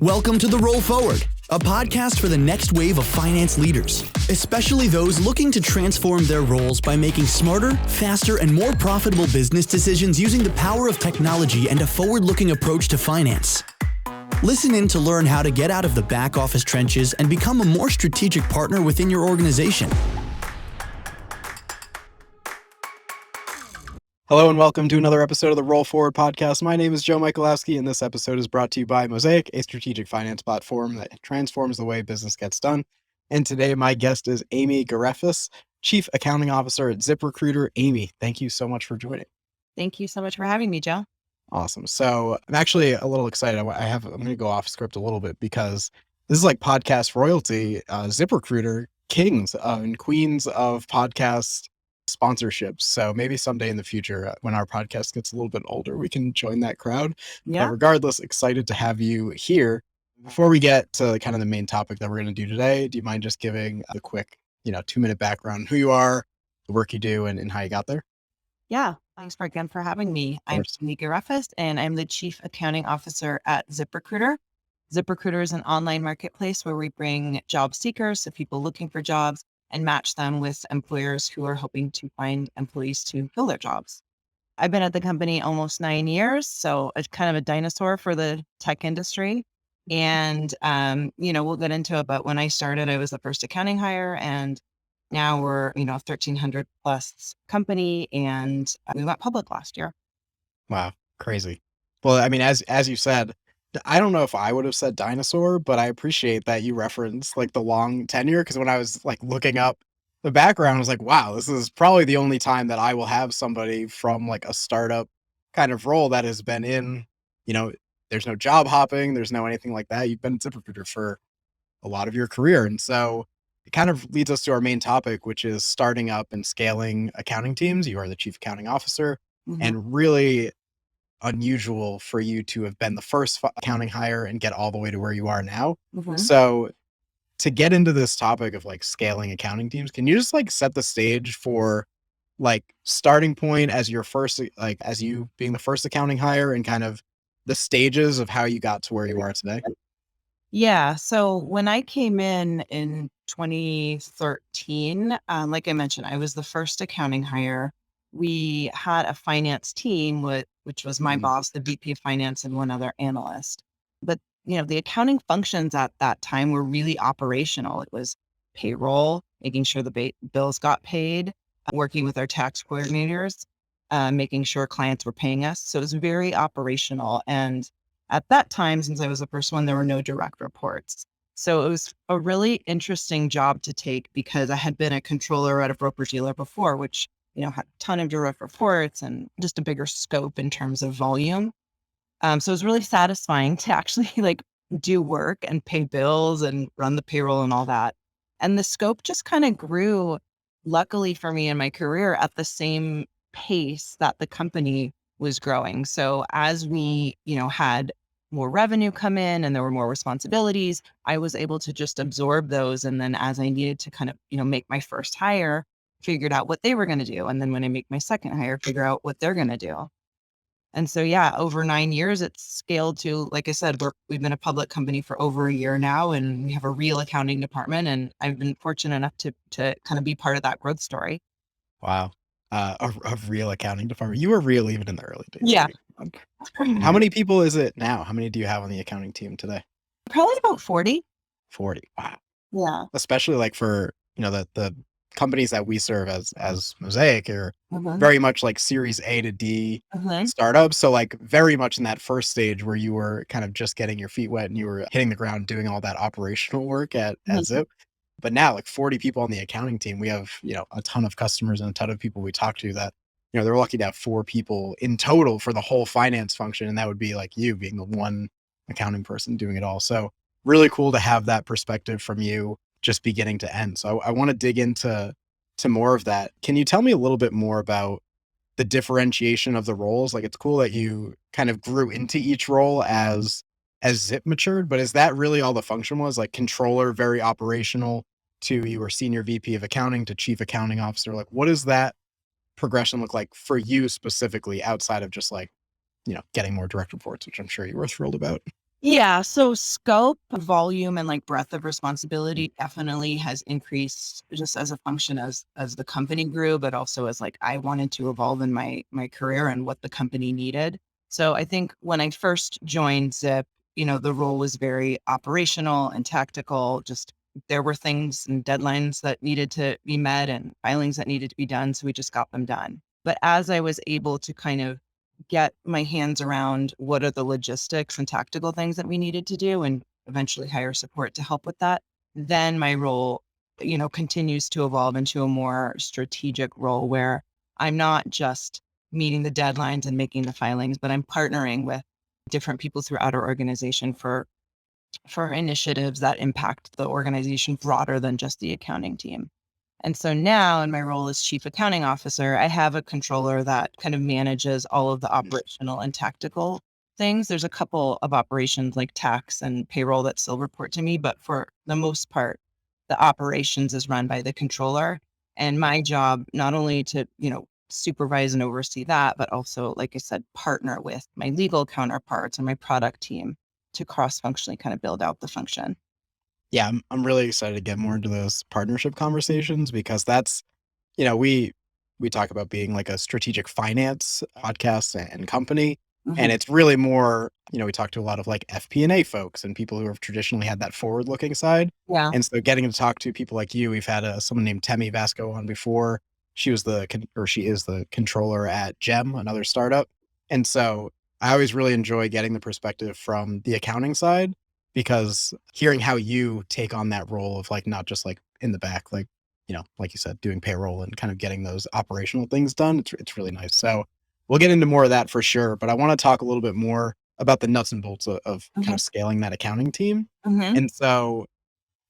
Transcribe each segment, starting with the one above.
Welcome to The Roll Forward, a podcast for the next wave of finance leaders, especially those looking to transform their roles by making smarter, faster, and more profitable business decisions using the power of technology and a forward-looking approach to finance. Listen in to learn how to get out of the back office trenches and become a more strategic partner within your organization. Hello and welcome to another episode of the Roll Forward podcast. My name is Joe Michalowski, and this episode is brought to you by MOSAIC, a strategic finance platform that transforms the way business gets done. And today my guest is Amy Garefis, Chief Accounting Officer at ZipRecruiter. Amy, thank you so much for joining. Thank you so much for having me, Joe. Awesome. So I'm actually a little excited. I'm going to go off script a little bit because this is like podcast royalty. ZipRecruiter, kings and queens of podcast sponsorships. So maybe someday in the future, when our podcast gets a little bit older, we can join that crowd. Yeah. But regardless, excited to have you here. Before we get to kind of the main topic that we're going to do today, do you mind just giving a quick, 2-minute background on who you are, the work you do, and how you got there? Yeah. Thanks again for having me. I'm Amy Garefis, and I'm the Chief Accounting Officer at ZipRecruiter. ZipRecruiter is an online marketplace where we bring job seekers, so people looking for jobs, and match them with employers who are hoping to find employees to fill their jobs. I've been at the company almost 9 years, so it's kind of a dinosaur for the tech industry. And, we'll get into it, but when I started, I was the first accounting hire, and now we're, 1,300 plus company, and we went public last year. Wow. Crazy. Well, I mean, as you said, I don't know if I would have said dinosaur, but I appreciate that you referenced like the long tenure, because when I was like looking up the background, I was like, wow, this is probably the only time that I will have somebody from like a startup kind of role that has been in, there's no job hopping, there's no anything like that. You've been at ZipRecruiter for a lot of your career. And so it kind of leads us to our main topic, which is starting up and scaling accounting teams. You are the Chief Accounting Officer, and really unusual for you to have been the first accounting hire and get all the way to where you are now. So to get into this topic of like scaling accounting teams, can you just like set the stage for like starting point as your first, like as you being the first accounting hire and kind of the stages of how you got to where you are today? Yeah. So when I came in 2013, like I mentioned, I was the first accounting hire. We had a finance team which was my boss, the VP of finance, and one other analyst. But, the accounting functions at that time were really operational. It was payroll, making sure the bills got paid, working with our tax coordinators, making sure clients were paying us. So it was very operational. And at that time, since I was the first one, there were no direct reports. So it was a really interesting job to take because I had been a controller at a broker-dealer before, which had a ton of direct reports and just a bigger scope in terms of volume. So it was really satisfying to actually like do work and pay bills and run the payroll and all that. And the scope just kind of grew, luckily for me in my career, at the same pace that the company was growing. So as we, had more revenue come in and there were more responsibilities, I was able to just absorb those. And then as I needed to kind of, make my first hire, figured out what they were going to do. And then when I make my second hire, figure out what they're going to do. And so, over 9 years, it's scaled to, like I said, we've been a public company for over a year now, and we have a real accounting department. And I've been fortunate enough to kind of be part of that growth story. Wow. A real accounting department. You were real even in the early days. Yeah. How many people is it now? How many do you have on the accounting team today? Probably about 40. 40. Wow. Yeah. Especially like for, the companies that we serve as MOSAIC are very much like Series A to D startups. So like very much in that first stage where you were kind of just getting your feet wet and you were hitting the ground doing all that operational work at Zip. But now like 40 people on the accounting team, we have, a ton of customers and a ton of people we talk to that, they're lucky to have 4 people in total for the whole finance function. And that would be like you being the one accounting person doing it all. So really cool to have that perspective from you, just beginning to end. So I want to dig into more of that. Can you tell me a little bit more about the differentiation of the roles? Like it's cool that you kind of grew into each role as Zip matured, but is that really all the function was? Like controller, very operational, to you were senior VP of accounting to chief accounting officer? Like what does that progression look like for you specifically outside of just like, getting more direct reports, which I'm sure you were thrilled about? Yeah. So scope, volume, and like breadth of responsibility definitely has increased just as a function as the company grew, but also as like I wanted to evolve in my career and what the company needed. So I think when I first joined Zip, the role was very operational and tactical. Just there were things and deadlines that needed to be met and filings that needed to be done. So we just got them done. But as I was able to kind of get my hands around what are the logistics and tactical things that we needed to do and eventually hire support to help with that, then my role, continues to evolve into a more strategic role where I'm not just meeting the deadlines and making the filings, but I'm partnering with different people throughout our organization for initiatives that impact the organization broader than just the accounting team. And so now in my role as chief accounting officer, I have a controller that kind of manages all of the operational and tactical things. There's a couple of operations like tax and payroll that still report to me, but for the most part, the operations is run by the controller. And my job, not only to, supervise and oversee that, but also, like I said, partner with my legal counterparts and my product team to cross-functionally kind of build out the function. Yeah, I'm really excited to get more into those partnership conversations because that's, we talk about being like a strategic finance podcast and company. And it's really more, we talk to a lot of like FP&A folks and people who have traditionally had that forward looking side. Yeah. And so getting to talk to people like you, we've had someone named Temi Vasco on before. She was she is the controller at Gem, another startup. And so I always really enjoy getting the perspective from the accounting side because hearing how you take on that role of like, not just like in the back, like, like you said, doing payroll and kind of getting those operational things done. It's really nice. So we'll get into more of that for sure. But I want to talk a little bit more about the nuts and bolts of kind of scaling that accounting team. And so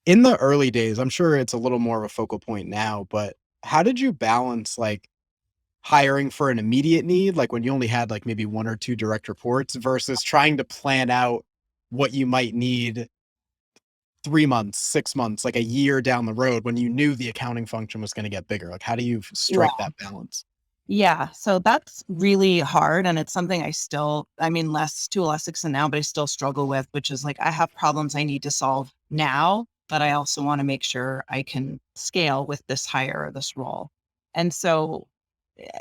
in the early days, I'm sure it's a little more of a focal point now, but how did you balance like hiring for an immediate need, like when you only had like maybe one or two direct reports versus trying to plan out what you might need 3 months, 6 months, like a year down the road when you knew the accounting function was going to get bigger? Like, how do you strike that balance? Yeah. So that's really hard. And it's something less to a less extent now, but I still struggle with, which is like, I have problems I need to solve now, but I also want to make sure I can scale with this hire or this role. And so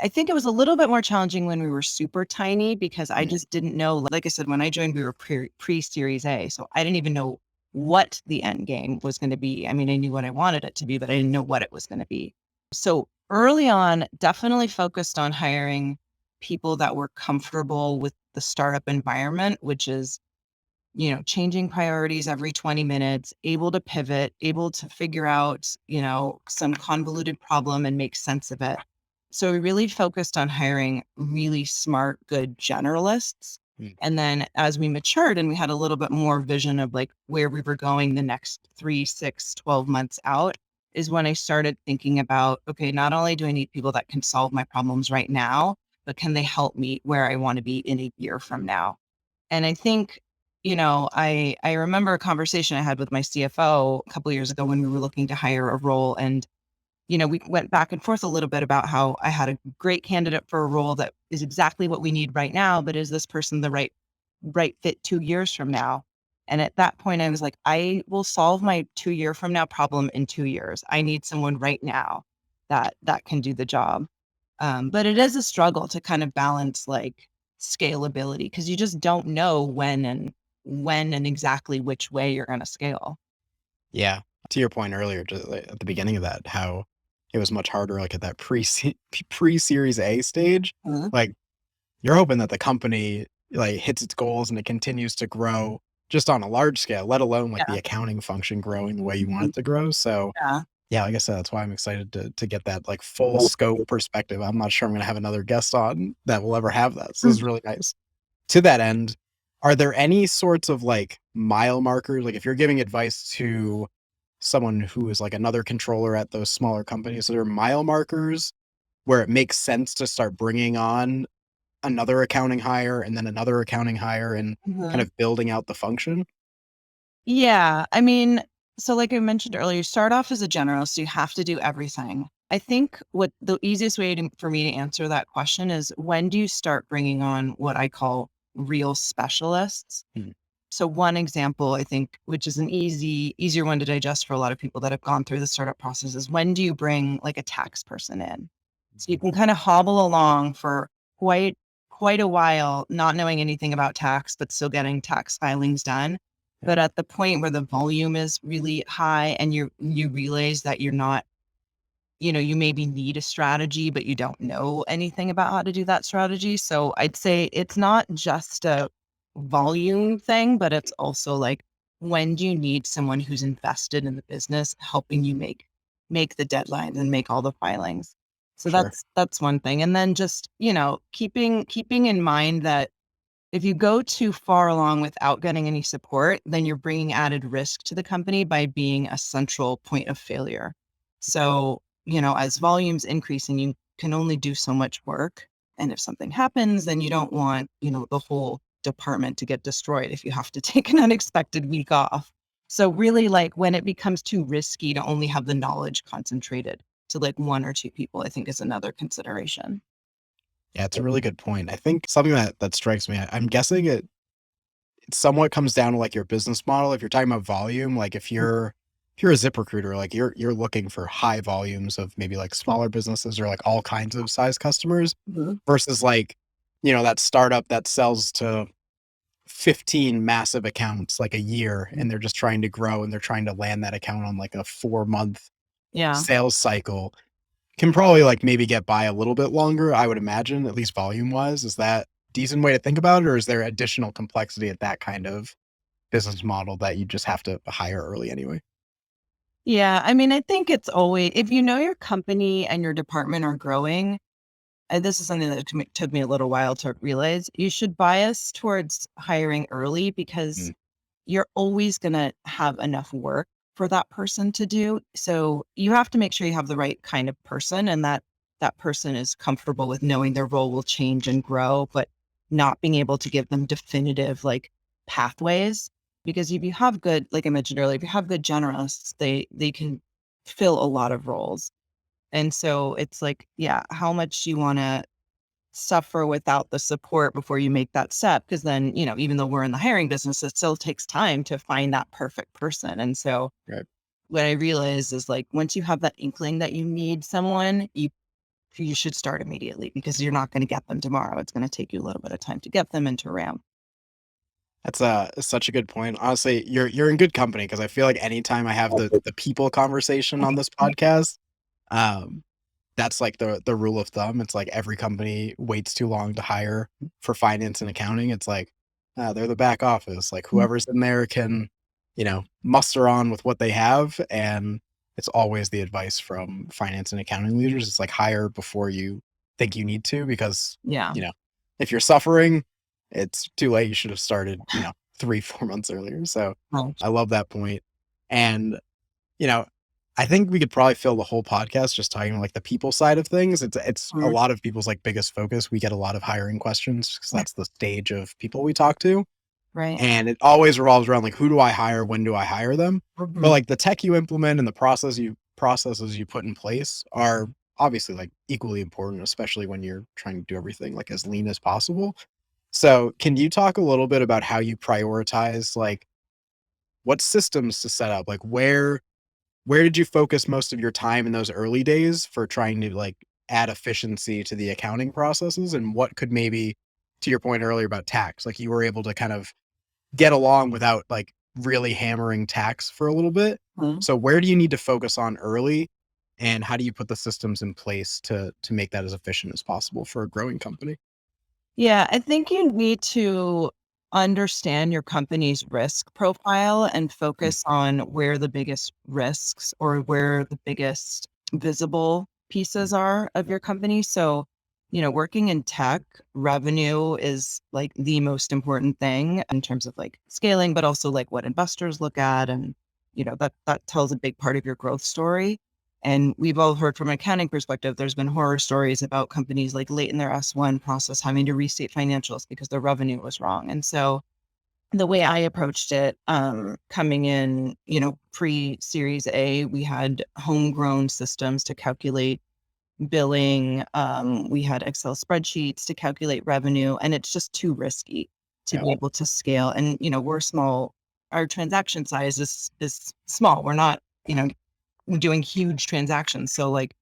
I think it was a little bit more challenging when we were super tiny because I just didn't know, like I said, when I joined, we were pre-series A. So I didn't even know what the end game was going to be. I mean, I knew what I wanted it to be, but I didn't know what it was going to be. So early on, definitely focused on hiring people that were comfortable with the startup environment, which is, changing priorities every 20 minutes, able to pivot, able to figure out, some convoluted problem and make sense of it. So we really focused on hiring really smart, good generalists. And then as we matured and we had a little bit more vision of like where we were going the next 3, 6, 12 months out is when I started thinking about, okay, not only do I need people that can solve my problems right now, but can they help me where I want to be in a year from now? And I think, I remember a conversation I had with my CFO a couple of years ago when we were looking to hire a role. And, we went back and forth a little bit about how I had a great candidate for a role that is exactly what we need right now, but is this person the right fit 2 years from now? And at that point, I was like, I will solve my 2 year from now problem in 2 years. I need someone right now that can do the job. But it is a struggle to kind of balance like scalability because you just don't know when and exactly which way you're going to scale. Yeah. To your point earlier, just like at the beginning of that, how it was much harder, like at that pre-series A stage, Mhm. like you're hoping that the company like hits its goals and it continues to grow just on a large scale, let alone like the Yeah. accounting function growing the way you want it to grow. So Yeah. yeah, like I said, that's why I'm excited to get that like full scope perspective. I'm not sure I'm gonna have another guest on that will ever have that. So this is really nice. To that end, are there any sorts of like mile markers? Like if you're giving advice to someone who is like another controller at those smaller companies, are there mile markers where it makes sense to start bringing on another accounting hire and then another accounting hire and kind Mhm. of building out the function? Yeah. So like I mentioned earlier, you start off as a generalist, so you have to do everything. I think what the easiest way for me to answer that question is when do you start bringing on what I call real specialists? Hmm. So one example, I think, which is an easier one to digest for a lot of people that have gone through the startup process, is when do you bring like a tax person in? So you can kind of hobble along for quite a while, not knowing anything about tax, but still getting tax filings done. But at the point where the volume is really high and you realize that you're not, you maybe need a strategy, but you don't know anything about how to do that strategy. So I'd say it's not just a volume thing, but it's also like, when do you need someone who's invested in the business helping you make the deadlines and make all the filings? So Sure. that's one thing. And then just, keeping in mind that if you go too far along without getting any support, then you're bringing added risk to the company by being a central point of failure. So, as volumes increase and you can only do so much work, and if something happens, then you don't want, the whole department to get destroyed if you have to take an unexpected week off. So really, like, when it becomes too risky to only have the knowledge concentrated to like one or two people, I think is another consideration. Yeah, it's a really good point. I think something that strikes me, I'm guessing it somewhat comes down to like your business model. If you're talking about volume, like if you're a ZipRecruiter, like you're looking for high volumes of maybe like smaller businesses or like all kinds of size customers versus like, that startup that sells to 15 massive accounts like a year and they're just trying to grow and they're trying to land that account on like a 4-month Yeah. sales cycle can probably like maybe get by a little bit longer, I would imagine, at least volume wise. Is that a decent way to think about it? Or is there additional complexity at that kind of business model that you just have to hire early anyway? Yeah. I mean, I think it's always, if you know your company and your department are growing, and this is something that took me a little while to realize, you should bias towards hiring early because you're always going to have enough work for that person to do. So you have to make sure you have the right kind of person and that person is comfortable with knowing their role will change and grow, but not being able to give them definitive like pathways. Because if you have good, like I mentioned earlier, if you have good generalists, they can fill a lot of roles. And so it's like, yeah, how much you want to suffer without the support before you make that step. Because then, even though we're in the hiring business, it still takes time to find that perfect person. And so Right. what I realized is like, once you have that inkling that you need someone, you should start immediately because you're not going to get them tomorrow. It's going to take you a little bit of time to get them and to ramp. That's such a good point. Honestly, you're in good company because I feel like anytime I have the people conversation on this podcast, um, that's like the rule of thumb. It's like every company waits too long to hire for finance and accounting. It's like they're the back office. Like whoever's in there can, muster on with what they have. And it's always the advice from finance and accounting leaders. It's like hire before you think you need to, because, Yeah. if you're suffering, it's too late. You should have started, 3-4 months earlier. So Right. I love that point. And, you know, I think we could probably fill the whole podcast just talking like the people side of things. It's a lot of people's like biggest focus. We get a lot of hiring questions because that's the stage of people we talk to. Right. And it always revolves around like, who do I hire? When do I hire them? But like the tech you implement and the processes you put in place are obviously like equally important, especially when you're trying to do everything like as lean as possible. So can you talk a little bit about how you prioritize like what systems to set up? Like where did you focus most of your time in those early days for trying to like add efficiency to the accounting processes? And what could maybe, to your point earlier about tax, like you were able to kind of get along without like really hammering tax for a little bit. So where do you need to focus on early? And how do you put the systems in place to make that as efficient as possible for a growing company? Yeah, I think you need to understand your company's risk profile and focus on where the biggest risks or where the biggest visible pieces are of your company. So, working in tech, revenue is like the most important thing in terms of like scaling, but also like what investors look at. And, that tells a big part of your growth story. And we've all heard from an accounting perspective, there's been horror stories about companies like late in their S1 process having to restate financials because their revenue was wrong. And so the way I approached it, coming in, pre-Series A, we had homegrown systems to calculate billing. We had Excel spreadsheets to calculate revenue, and it's just too risky. to be able to scale. And, we're small. Our transaction size is small. We're not, doing huge transactions. So like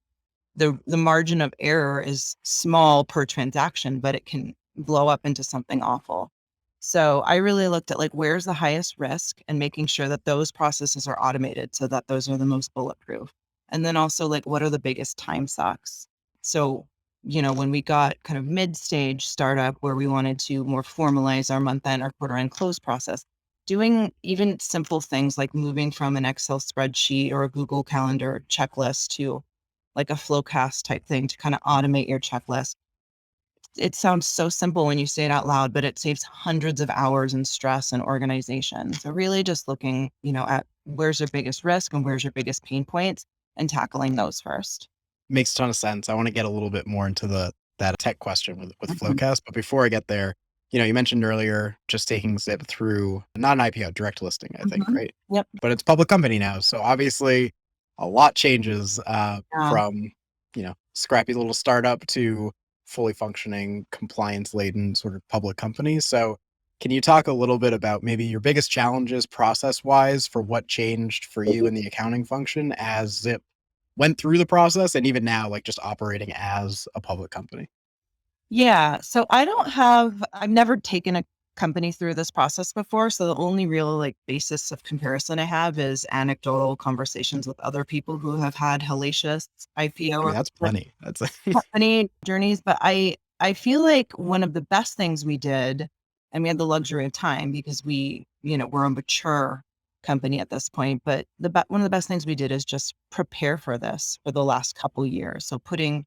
the margin of error is small per transaction, but it can blow up into something awful. So I really looked at like, where's the highest risk and making sure that those processes are automated so that those are the most bulletproof. And then also like, what are the biggest time sucks? So, when we got kind of mid-stage startup where we wanted to more formalize our month-end or quarter-end close process, doing even simple things like moving from an Excel spreadsheet or a Google Calendar checklist to like a Flowcast type thing to kind of automate your checklist. It sounds so simple when you say it out loud, but it saves hundreds of hours in stress and organization. So really just looking, at where's your biggest risk and where's your biggest pain points and tackling those first. Makes a ton of sense. I want to get a little bit more into that tech question with Mhm. Flowcast. But before I get there, you mentioned earlier just taking Zip through not an IPO, direct listing, I think, Mhm. right? Yep. But it's a public company now. So obviously a lot changes Yeah. from, scrappy little startup to fully functioning, compliance laden sort of public company. So can you talk a little bit about maybe your biggest challenges process wise for what changed for you in the accounting function as Zip went through the process and even now, like just operating as a public company? Yeah. So I've never taken a company through this process before. So the only real like basis of comparison I have is anecdotal conversations with other people who have had hellacious IPO I mean, or that's public plenty. That's company journeys. But I feel like one of the best things we did, and we had the luxury of time because we're a mature company at this point, but one of the best things we did is just prepare for this for the last couple years. So putting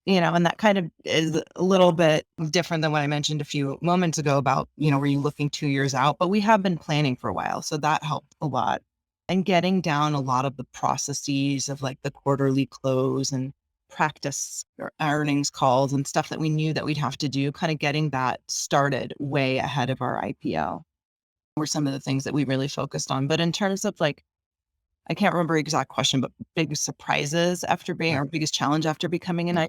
and that kind of is a little bit different than what I mentioned a few moments ago about, were you looking 2 years out? But we have been planning for a while. So that helped a lot. And getting down a lot of the processes of like the quarterly close and practice or earnings calls and stuff that we knew that we'd have to do, kind of getting that started way ahead of our IPO were some of the things that we really focused on. But in terms of like, I can't remember the exact question, but big surprises after being our biggest challenge after becoming an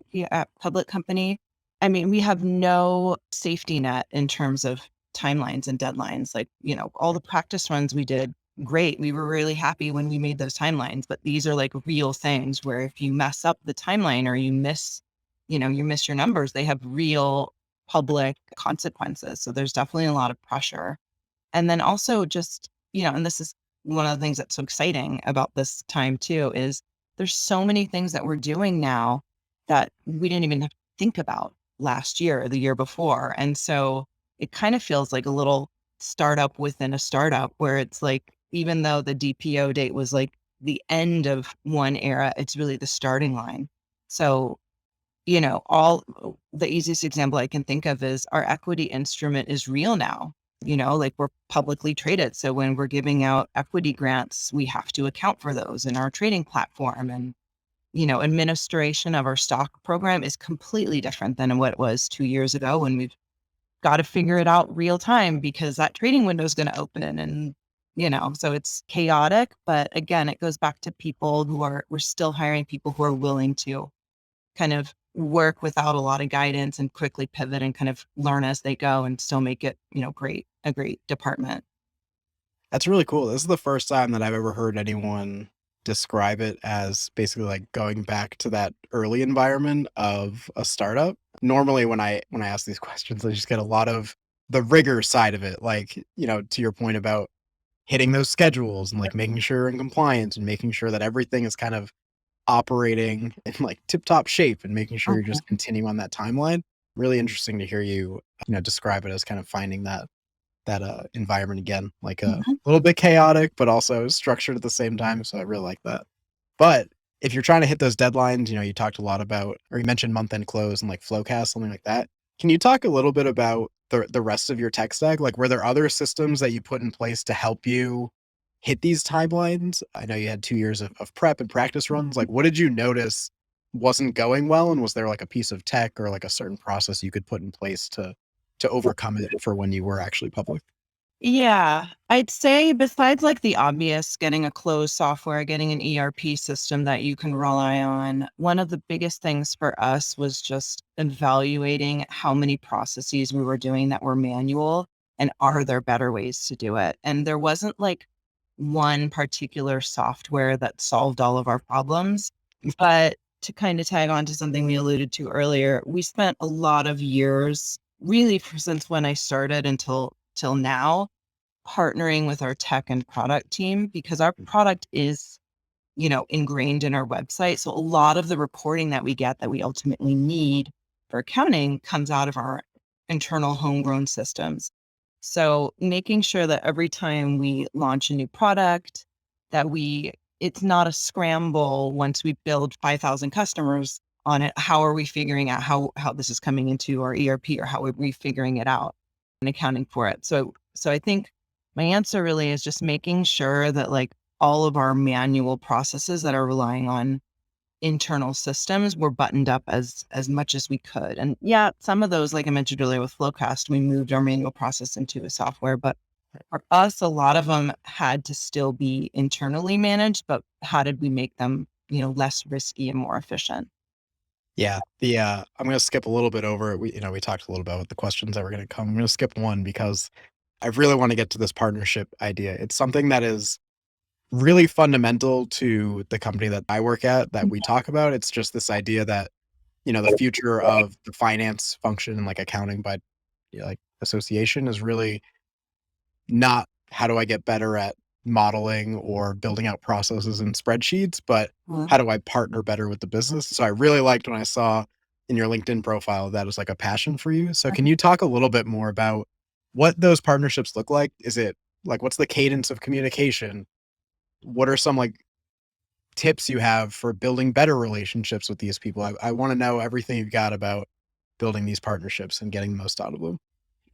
public company. I mean, we have no safety net in terms of timelines and deadlines. Like, all the practice runs we did, great. We were really happy when we made those timelines, but these are like real things where if you mess up the timeline or you miss your numbers, they have real public consequences. So there's definitely a lot of pressure. And then also just, and this is one of the things that's so exciting about this time too, is there's so many things that we're doing now that we didn't even have to think about last year or the year before. And so it kind of feels like a little startup within a startup where it's like, even though the DPO date was like the end of one era, it's really the starting line. So all the easiest example I can think of is our equity instrument is real now. Like we're publicly traded. So when we're giving out equity grants, we have to account for those in our trading platform. And, administration of our stock program is completely different than what it was 2 years ago when we've got to figure it out real time because that trading window is going to open. And, so it's chaotic. But again, it goes back to we're still hiring people who are willing to kind of work without a lot of guidance and quickly pivot and kind of learn as they go and still make it, a great department. That's really cool. This is the first time that I've ever heard anyone describe it as basically like going back to that early environment of a startup. Normally when I ask these questions, I just get a lot of the rigor side of it. Like, to your point about hitting those schedules and like making sure you're in compliance and making sure that everything is kind of operating in like tip top shape and making sure you're Mhm, just continuing on that timeline. Really interesting to hear you, describe it as kind of finding that environment again, like a mhm. little bit chaotic, but also structured at the same time. So I really like that. But if you're trying to hit those deadlines, you talked a lot about, or you mentioned month end close and like Flowcast, something like that. Can you talk a little bit about the rest of your tech stack? Like, were there other systems that you put in place to help you hit these timelines? I know you had 2 years of prep and practice runs. Like, what did you notice wasn't going well? And was there like a piece of tech or like a certain process you could put in place to overcome it for when you were actually public? Yeah, I'd say besides like the obvious, getting a closed software, getting an ERP system that you can rely on, one of the biggest things for us was just evaluating how many processes we were doing that were manual And are there better ways to do it? And there wasn't like one particular software that solved all of our problems. But to kind of tag on to something we alluded to earlier, we spent a lot of years, really since when I started until till now, partnering with our tech and product team, because our product is, ingrained in our website. So a lot of the reporting that we get that we ultimately need for accounting comes out of our internal homegrown systems. So making sure that every time we launch a new product, that it's not a scramble once we build 5,000 customers on it. How are we figuring out how this is coming into our ERP, or how are we figuring it out and accounting for it? So I think my answer really is just making sure that like all of our manual processes that are relying on internal systems were buttoned up as much as we could. And yeah, some of those, like I mentioned earlier with Flowcast, we moved our manual process into a software, but for us, a lot of them had to still be internally managed, but how did we make them, less risky and more efficient? Yeah. I'm going to skip a little bit over it. We talked a little bit about the questions that were going to come. I'm going to skip one because I really want to get to this partnership idea. It's something that is really fundamental to the company that I work at that we talk about. It's just this idea that, the future of the finance function and like accounting by like association is really not how do I get better at modeling or building out processes and spreadsheets, but how do I partner better with the business? So I really liked when I saw in your LinkedIn profile that was like a passion for you. So can you talk a little bit more about what those partnerships look like? Is it like, what's the cadence of communication? What are some like tips you have for building better relationships with these people? I want to know everything you've got about building these partnerships and getting the most out of them.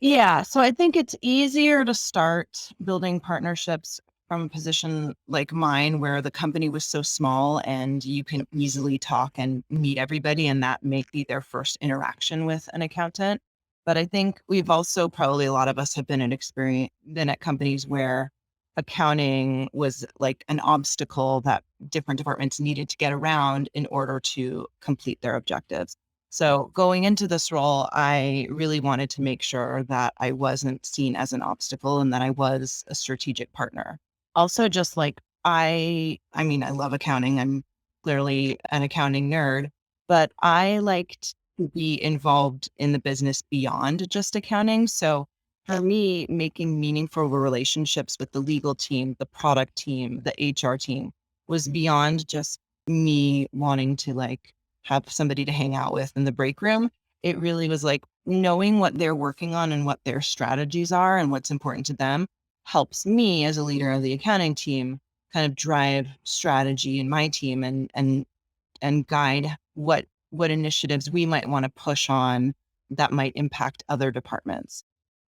Yeah. So I think it's easier to start building partnerships from a position like mine, where the company was so small and you can easily talk and meet everybody, and that may be their first interaction with an accountant. But I think we've also, probably a lot of us have been been at companies where accounting was like an obstacle that different departments needed to get around in order to complete their objectives. So going into this role, I really wanted to make sure that I wasn't seen as an obstacle and that I was a strategic partner. Also, just like I mean, I love accounting. I'm clearly an accounting nerd, but I liked to be involved in the business beyond just accounting. So for me, making meaningful relationships with the legal team, the product team, the HR team was beyond just me wanting to like have somebody to hang out with in the break room. It really was like knowing what they're working on and what their strategies are and what's important to them helps me as a leader of the accounting team kind of drive strategy in my team, and guide what initiatives we might want to push on that might impact other departments.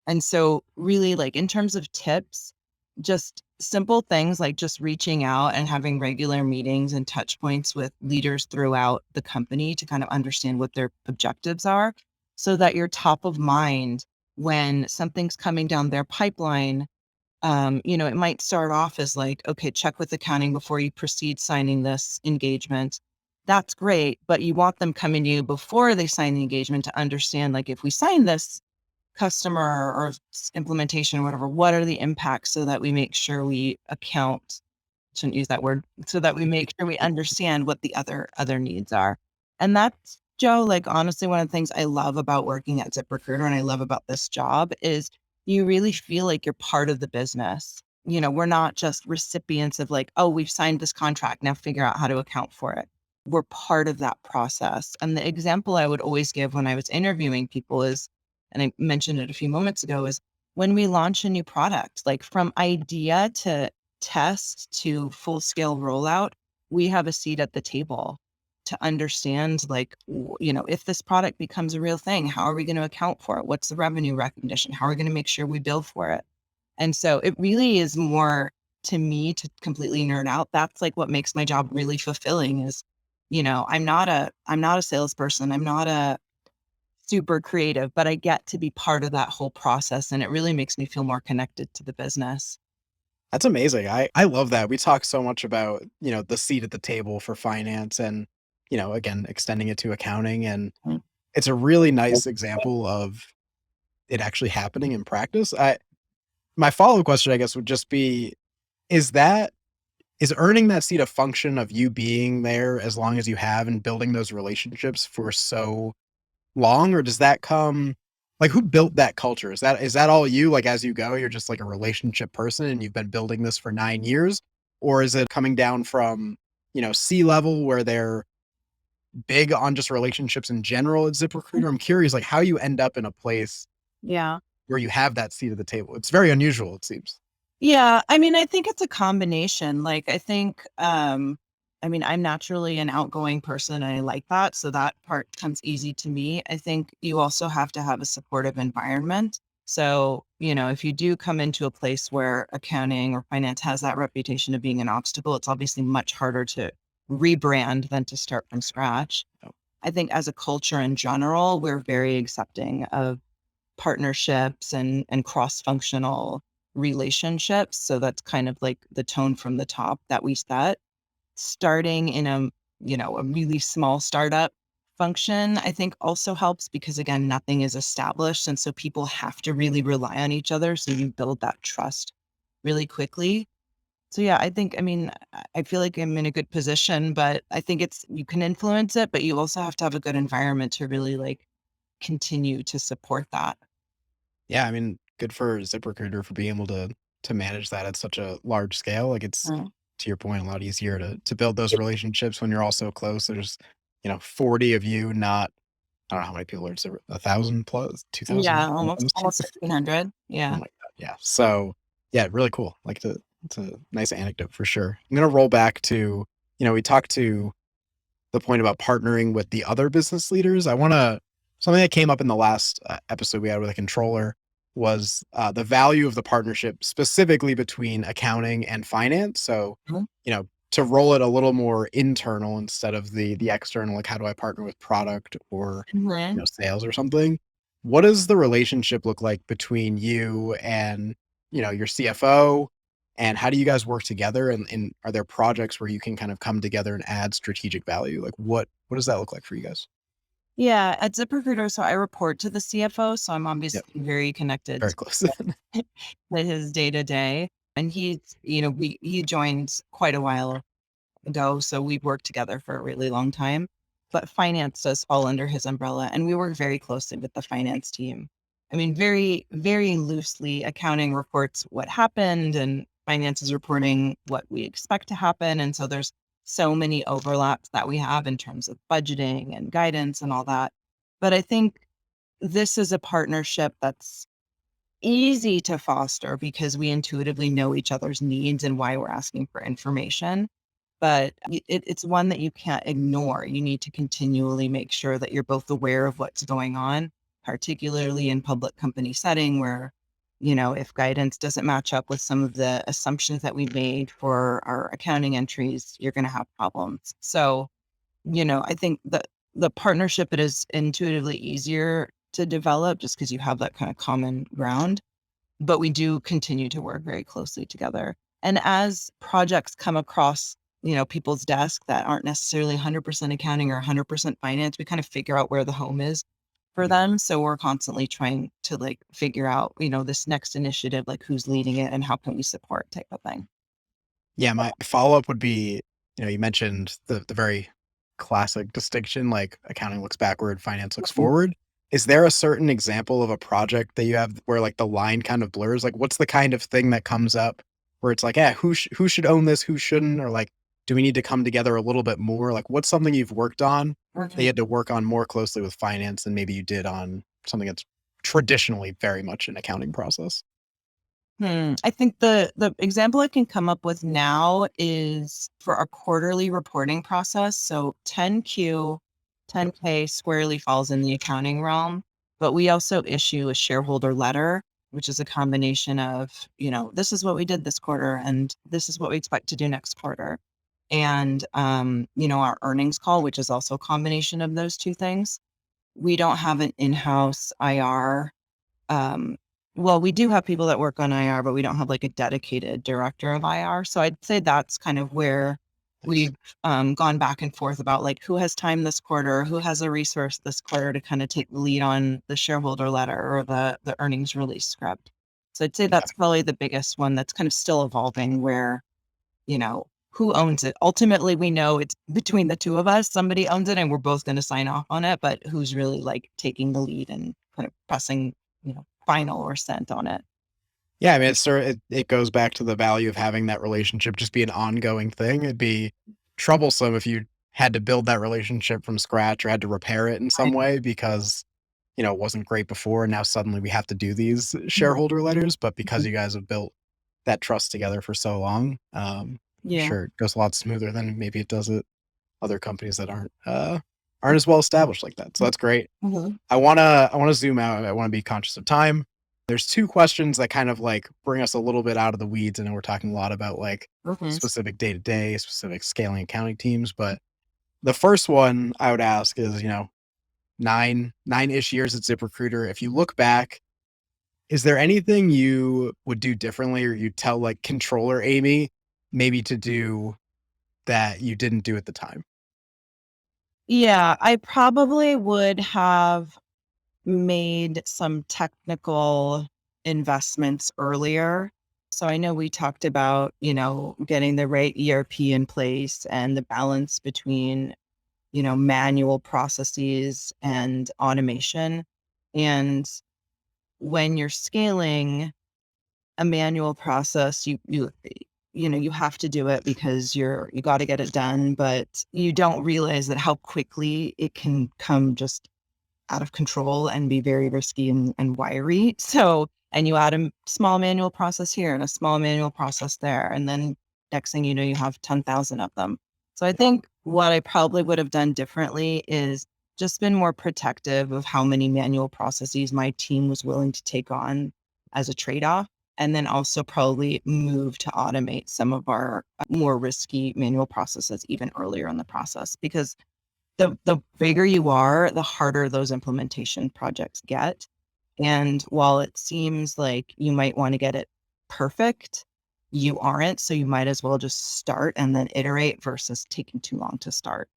And so really, like in terms of tips, just simple things like just reaching out and having regular meetings and touch points with leaders throughout the company to kind of understand what their objectives are, so that you're top of mind when something's coming down their pipeline. It might start off as like, okay, check with accounting before you proceed signing this engagement. That's great, but you want them coming to you before they sign the engagement to understand, like, if we sign this customer or implementation or whatever, what are the impacts, so that we make sure we account, shouldn't use that word, so that we make sure we understand what the other needs are. And that's, Joe, like honestly, one of the things I love about working at ZipRecruiter and I love about this job is you really feel like you're part of the business. We're not just recipients of like, oh, we've signed this contract, now figure out how to account for it. We're part of that process. And the example I would always give when I was interviewing people is, and I mentioned it a few moments ago, is when we launch a new product, like from idea to test to full scale rollout, we have a seat at the table to understand, like, if this product becomes a real thing, how are we going to account for it? What's the revenue recognition? How are we going to make sure we bill for it? And so it really is more, to me, to completely nerd out. That's like what makes my job really fulfilling is, I'm not a salesperson. I'm not a super creative, but I get to be part of that whole process. And it really makes me feel more connected to the business. That's amazing. I love that. We talk so much about, the seat at the table for finance and, again, extending it to accounting. And Mm. it's a really nice example of it actually happening in practice. My follow-up question, I guess, would just be, is earning that seat a function of you being there as long as you have and building those relationships for so long, or does that come like, who built that culture? Is that all you, like, as you go, you're just like a relationship person and you've been building this for 9 years? Or is it coming down from, C-level where they're big on just relationships in general at ZipRecruiter? I'm curious, like, how you end up in a place Yeah. where you have that seat at the table. It's very unusual, it seems. Yeah, I mean, I think it's a combination. Like, I think, I mean, I'm naturally an outgoing person and I like that. So that part comes easy to me. I think you also have to have a supportive environment. So, if you do come into a place where accounting or finance has that reputation of being an obstacle, it's obviously much harder to rebrand than to start from scratch. Oh. I think as a culture in general, we're very accepting of partnerships and cross-functional relationships. So that's kind of like the tone from the top that we set. Starting in a really small startup function, I think also helps because again, nothing is established. And so people have to really rely on each other. So you build that trust really quickly. So yeah, I mean, I feel like I'm in a good position, but I think you can influence it, but you also have to have a good environment to really like continue to support that. Yeah, I mean, good for ZipRecruiter for being able to manage that at such a large scale. Like, it's, Mm. to your point, a lot easier to build those relationships when you're all so close. There's, 40 of you, not, I don't know how many people are, 1,000 plus, Yeah, 2,000 almost almost. 1,500. Oh Yeah. my god, yeah. So, yeah, really cool. Like, it's a nice anecdote for sure. I'm gonna roll back to, we talked to the point about partnering with the other business leaders. I wanna something that came up in the last, episode we had with a controller was, the value of the partnership specifically between accounting and finance. So, Mhm. to roll it a little more internal instead of the external, like, how do I partner with product or, Mhm. sales or something? What does the relationship look like between you and, your CFO? And how do you guys work together? And are there projects where you can kind of come together and add strategic value? Like, what does that look like for you guys? Yeah, at ZipRecruiter, so I report to the CFO, so I'm Yep, obviously very connected very to close. his day to day. And he joined quite a while ago, so we've worked together for a really long time. But finance does fall under his umbrella, and we work very closely with the finance team. I mean, very, very loosely, accounting reports what happened, and finance is reporting what we expect to happen. And so there's so many overlaps that we have in terms of budgeting and guidance and all that. But I think this is a partnership that's easy to foster because we intuitively know each other's needs and why we're asking for information. But it's one that you can't ignore. You need to continually make sure that you're both aware of what's going on, particularly in public company setting where, if guidance doesn't match up with some of the assumptions that we made for our accounting entries, you're going to have problems. So, I think that the partnership, it is intuitively easier to develop just because you have that kind of common ground, but we do continue to work very closely together. And as projects come across, people's desk that aren't necessarily 100% accounting or 100% finance, we kind of figure out where the home is for Mhm. them. So we're constantly trying to like figure out, this next initiative, like who's leading it and how can we support type of thing. Yeah, my follow-up would be, you mentioned the very classic distinction, like accounting looks backward, finance looks Mhm. forward. Is there a certain example of a project that you have where, like, the line kind of blurs? Like, what's the kind of thing that comes up where it's like, "Yeah, who should own this? Who shouldn't?" Or, like, "Do we need to come together a little bit more?" Like, what's something you've worked on that you Mhm. had to work on more closely with finance than maybe you did on something that's traditionally very much an accounting process? I think the example I can come up with now is for our quarterly reporting process. So 10Q, Yep. 10K squarely falls in the accounting realm, but we also issue a shareholder letter, which is a combination of, this is what we did this quarter and this is what we expect to do next quarter. And our earnings call, which is also a combination of those two things. We don't have an in-house IR. um, well, we do have people that work on IR, but we don't have like a dedicated director of IR. So I'd say that's kind of where we've gone back and forth about like who has time this quarter, who has a resource this quarter to kind of take the lead on the shareholder letter or the earnings release script. So I'd say that's probably the biggest one that's kind of still evolving where, who owns it? Ultimately, we know it's between the two of us. Somebody owns it and we're both going to sign off on it, but who's really like taking the lead and kind of pressing, final or sent on it. Yeah, I mean, it goes back to the value of having that relationship just be an ongoing thing. It'd be troublesome if you had to build that relationship from scratch or had to repair it in some way because, it wasn't great before. And now suddenly we have to do these shareholder letters. But because you guys have built that trust together for so long, sure, it goes a lot smoother than maybe it does at other companies that aren't as well established like that. So that's great. I wanna zoom out. I want to be conscious of time. There's two questions that kind of like bring us a little bit out of the weeds. I know we're talking a lot about like specific day-to-day, specific scaling accounting teams, but the first one I would ask is, 9-ish years at ZipRecruiter. If you look back, is there anything you would do differently or you tell like controller Amy maybe to do that you didn't do at the time? Yeah, I probably would have made some technical investments earlier. So I know we talked about, getting the right ERP in place and the balance between, manual processes and automation. And when you're scaling a manual process, you have to do it because you got to get it done, but you don't realize that how quickly it can come just out of control and be very risky and wiry. So, and you add a small manual process here and a small manual process there. And then next thing you know, you have 10,000 of them. So I think what I probably would have done differently is just been more protective of how many manual processes my team was willing to take on as a trade-off. And then also probably move to automate some of our more risky manual processes even earlier in the process, because the bigger you are, the harder those implementation projects get. And while it seems like you might want to get it perfect, you aren't. So you might as well just start and then iterate versus taking too long to start.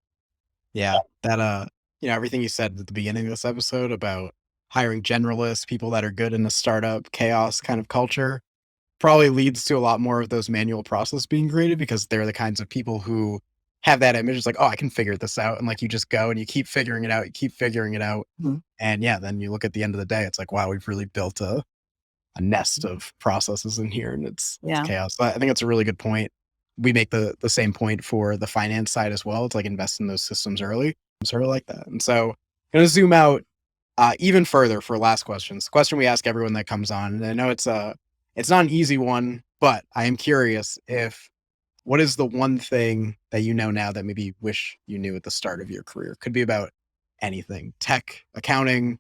Yeah, that everything you said at the beginning of this episode about hiring generalists, people that are good in a startup chaos kind of culture, probably leads to a lot more of those manual process being created because they're the kinds of people who have that image. It's like, oh, I can figure this out. And like, you just go and you keep figuring it out. You keep figuring it out. And yeah, then you look at the end of the day, it's like, wow, we've really built a nest of processes in here and it's chaos. I think that's a really good point. We make the same point for the finance side as well. It's like invest in those systems early. I'm sort of like that. And so I'm going to zoom out even further for last questions. The question we ask everyone that comes on, and I know it's not an easy one, but I am curious what is the one thing that you know now that maybe you wish you knew at the start of your career? Could be about anything, tech, accounting,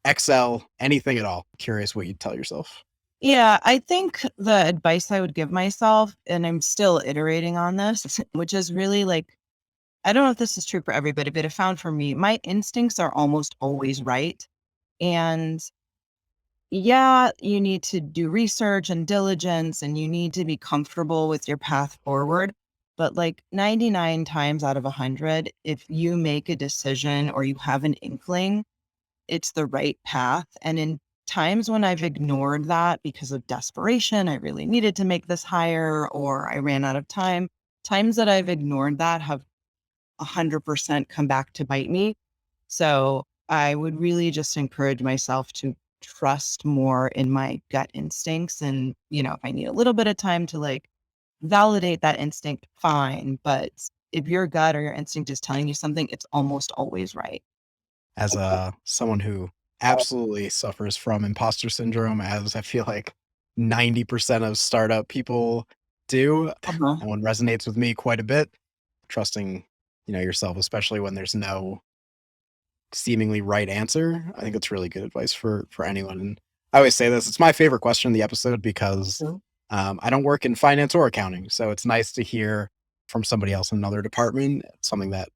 Excel, anything at all. Curious what you'd tell yourself. Yeah, I think the advice I would give myself, and I'm still iterating on this, which is really like, I don't know if this is true for everybody, but I found for me, my instincts are almost always right. And yeah, you need to do research and diligence and you need to be comfortable with your path forward. But like 99 times out of 100, if you make a decision or you have an inkling, it's the right path. And in times when I've ignored that because of desperation, I really needed to make this hire or I ran out of time, times that I've ignored that have 100% come back to bite me. So I would really just encourage myself to trust more in my gut instincts. And, if I need a little bit of time to like validate that instinct, fine. But if your gut or your instinct is telling you something, it's almost always right. As someone who absolutely suffers from imposter syndrome, as I feel like 90% of startup people do, that one resonates with me quite a bit. Trusting, yourself, especially when there's no seemingly right answer. I think it's really good advice for anyone. And I always say this, it's my favorite question in the episode because I don't work in finance or accounting. So it's nice to hear from somebody else in another department, something that,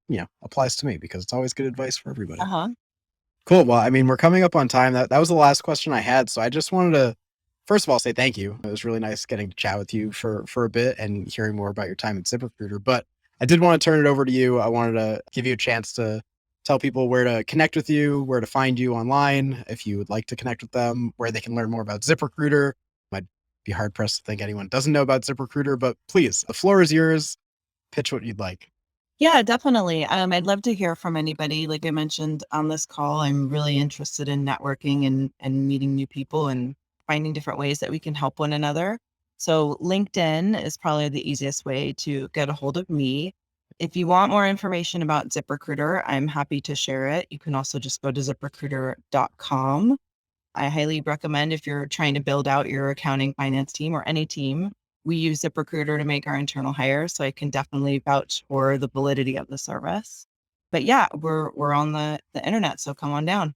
applies to me because it's always good advice for everybody. Cool. Well, I mean, we're coming up on time. That was the last question I had. So I just wanted to, first of all, say thank you. It was really nice getting to chat with you for a bit and hearing more about your time at ZipRecruiter. But I did want to turn it over to you. I wanted to give you a chance to tell people where to connect with you, where to find you online, if you would like to connect with them, where they can learn more about ZipRecruiter. Might be hard pressed to think anyone doesn't know about ZipRecruiter, but please, the floor is yours. Pitch what you'd like. Yeah, definitely. I'd love to hear from anybody. Like I mentioned on this call, I'm really interested in networking and meeting new people and finding different ways that we can help one another. So LinkedIn is probably the easiest way to get a hold of me. If you want more information about ZipRecruiter, I'm happy to share it. You can also just go to ZipRecruiter.com. I highly recommend if you're trying to build out your accounting finance team or any team, we use ZipRecruiter to make our internal hires. So I can definitely vouch for the validity of the service. But yeah, we're on the internet. So come on down.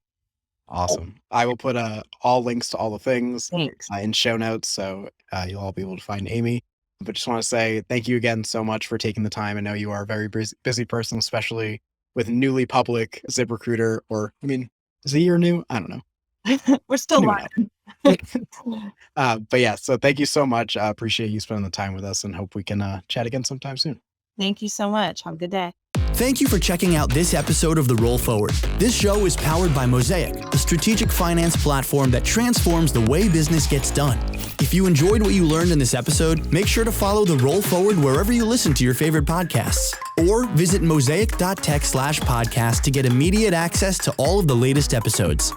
Awesome. I will put all links to all the things Thanks. in show notes. So you'll all be able to find Amy. But just want to say thank you again so much for taking the time. I know you are a very busy person, especially with newly public ZipRecruiter, or I mean, is it a year new? I don't know. We're still live. But yeah, so thank you so much. I appreciate you spending the time with us and hope we can chat again sometime soon. Thank you so much. Have a good day. Thank you for checking out this episode of The Roll Forward. This show is powered by MOSAIC, the strategic finance platform that transforms the way business gets done. If you enjoyed what you learned in this episode, make sure to follow The Roll Forward wherever you listen to your favorite podcasts. Or visit MOSAIC.TECH/podcast to get immediate access to all of the latest episodes.